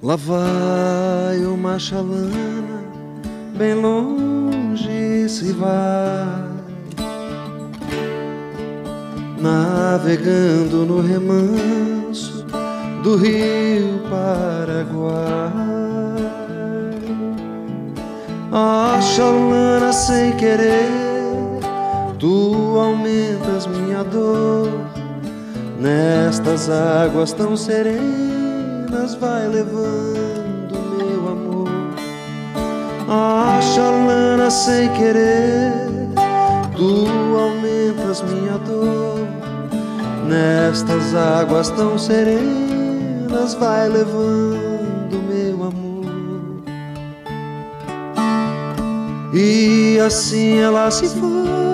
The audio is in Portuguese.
Lá vai uma chalana, bem longe se vai, navegando no remanso do rio Paraguai. Ah, chalana, sem querer, tu aumentas minha dor. Nestas águas tão serenas vai levando meu amor. Ah, chalana, sem querer, tu aumentas minha dor. Nestas águas tão serenas vai levando meu amor. E assim ela se foi,